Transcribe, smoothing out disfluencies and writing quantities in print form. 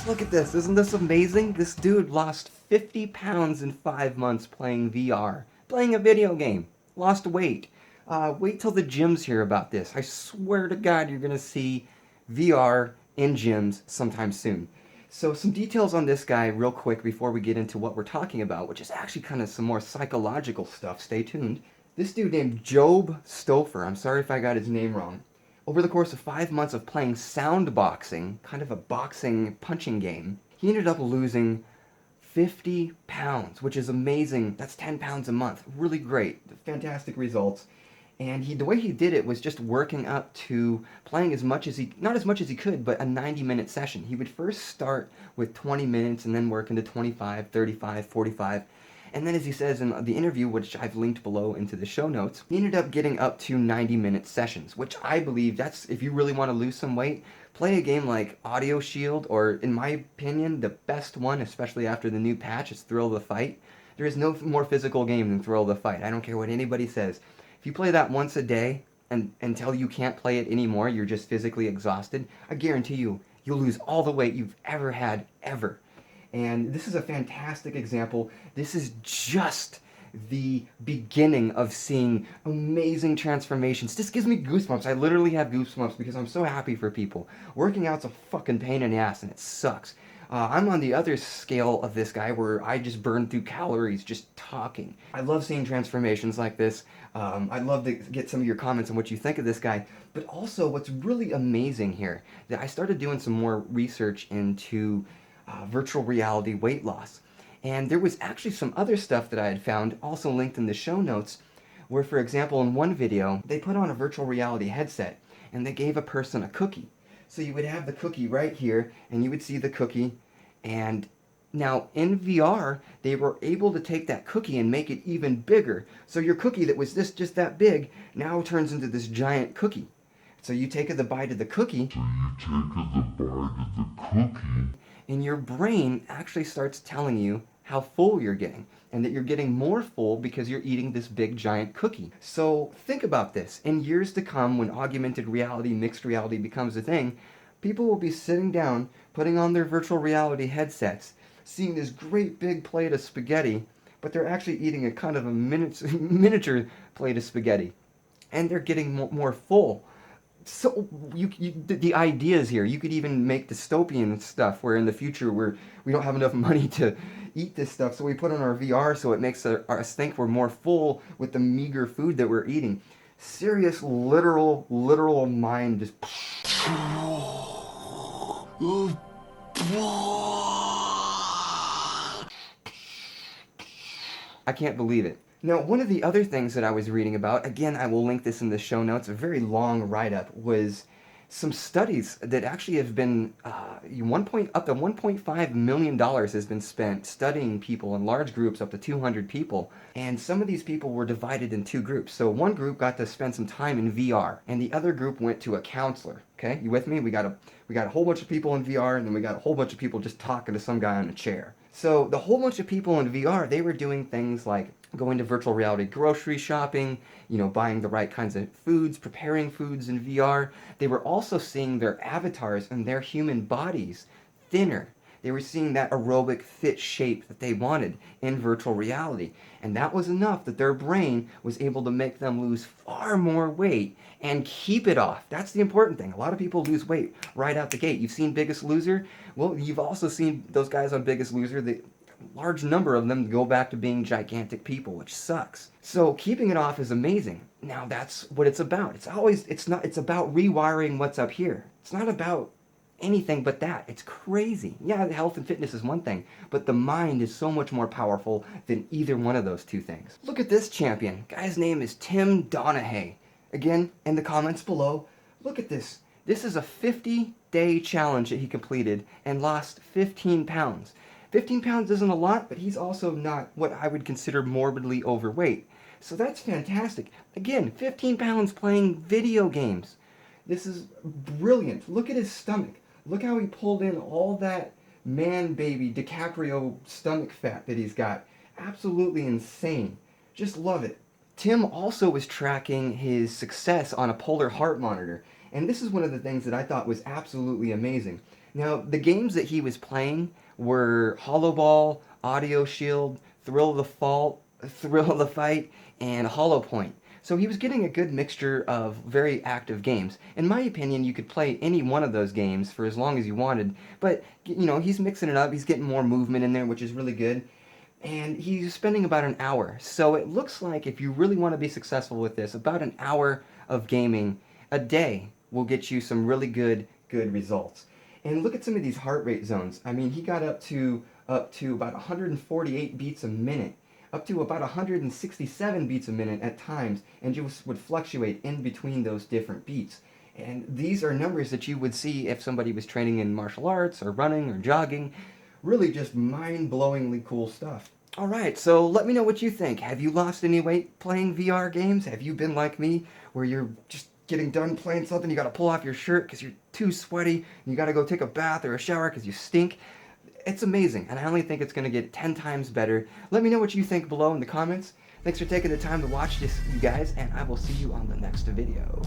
Look at this, isn't this amazing? This dude lost 50 pounds in 5 months playing VR, playing a video game, lost weight. Wait till the gyms hear about this. I swear to God, you're gonna see VR in gyms sometime soon. So some details on this guy real quick before we get into what we're talking about, which is actually kind of some more psychological stuff. Stay tuned. This dude named Job Stouffer, I'm sorry if I got his name wrong, over the course of 5 months of playing sound boxing, kind of a boxing punching game, he ended up losing 50 pounds, which is amazing. That's 10 pounds a month. Really great. Fantastic results. And the way he did it was just working up to playing as much as not as much as he could, but a 90-minute session. He would first start with 20 minutes and then work into 25, 35, 45. And then, as he says in the interview, which I've linked below into the show notes, he ended up getting up to 90-minute sessions, which I believe that's, if you really want to lose some weight, play a game like Audio Shield, or in my opinion, the best one, especially after the new patch, is Thrill of the Fight. There is no more physical game than Thrill of the Fight. I don't care what anybody says. If you play that once a day and until you can't play it anymore, you're just physically exhausted, I guarantee you'll lose all the weight you've ever had, ever. And this is a fantastic example. This is just the beginning of seeing amazing transformations. This gives me goosebumps. I literally have goosebumps because I'm so happy for people. Working out's a fucking pain in the ass and it sucks. I'm on the other scale of this guy where I just burn through calories just talking. I love seeing transformations like this. I'd love to get some of your comments on what you think of this guy. But also, what's really amazing here, that I started doing some more research into virtual reality weight loss. And there was actually some other stuff that I had found, also linked in the show notes, where, for example, in one video, they put on a virtual reality headset and they gave a person a cookie. So you would have the cookie right here, and you would see the cookie, and now in VR, they were able to take that cookie and make it even bigger. So your cookie that was just that big now turns into this giant cookie. So you take the bite of the cookie, and your brain actually starts telling you how full you're getting, and that you're getting more full because you're eating this big giant cookie. So think about this. In years to come, when augmented reality, mixed reality becomes a thing, people will be sitting down, putting on their virtual reality headsets, seeing this great big plate of spaghetti, but they're actually eating a kind of a miniature plate of spaghetti, and they're getting more full. So the ideas here, you could even make dystopian stuff where in the future we don't have enough money to eat this stuff, so we put on our VR so it makes us think we're more full with the meager food that we're eating. Serious, literal mind just. I can't believe it. Now, one of the other things that I was reading about, again, I will link this in the show notes, a very long write-up, was some studies that actually have been, up to $1.5 million has been spent studying people in large groups, up to 200 people. And some of these people were divided in two groups. So one group got to spend some time in VR, and the other group went to a counselor. Okay, you with me? We got a whole bunch of people in VR, and then we got a whole bunch of people just talking to some guy on a chair. So the whole bunch of people in VR, they were doing things like going to virtual reality grocery shopping, buying the right kinds of foods, preparing foods in VR. They were also seeing their avatars and their human bodies thinner. They were seeing that aerobic fit shape that they wanted in virtual reality. And that was enough that their brain was able to make them lose far more weight and keep it off. That's the important thing. A lot of people lose weight right out the gate. You've seen Biggest Loser? Well, you've also seen those guys on Biggest Loser. The large number of them go back to being gigantic people, which sucks. So keeping it off is amazing. Now that's what it's about. It's about rewiring what's up here. It's not about anything but that. It's crazy. Yeah, health and fitness is one thing, but the mind is so much more powerful than either one of those two things. Look at this champion. Guy's name is Tim Donahue. Again, in the comments below, look at this. This is a 50-day challenge that he completed and lost 15 pounds. 15 pounds isn't a lot, but he's also not what I would consider morbidly overweight. So that's fantastic. Again, 15 pounds playing video games. This is brilliant. Look at his stomach. Look how he pulled in all that man-baby DiCaprio stomach fat that he's got. Absolutely insane. Just love it. Tim also was tracking his success on a polar heart monitor. And this is one of the things that I thought was absolutely amazing. Now, the games that he was playing were Hollow Ball, Audio Shield, Thrill of the Fight, and Hollow Point. So he was getting a good mixture of very active games. In my opinion, you could play any one of those games for as long as you wanted, but he's mixing it up, he's getting more movement in there, which is really good. And he's spending about an hour. So it looks like if you really want to be successful with this, about an hour of gaming a day will get you some really good results. And look at some of these heart rate zones. I mean, he got up to about 148 beats a minute, up to about 167 beats a minute at times, and just would fluctuate in between those different beats. And these are numbers that you would see if somebody was training in martial arts or running or jogging. Really just mind-blowingly cool stuff. All right, so let me know what you think. Have you lost any weight playing VR games? Have you been like me, where you're just getting done playing something, you gotta pull off your shirt because you're too sweaty, and you gotta go take a bath or a shower because you stink? It's amazing, and I only think it's gonna get 10 times better. Let me know what you think below in the comments. Thanks for taking the time to watch this, you guys, and I will see you on the next video.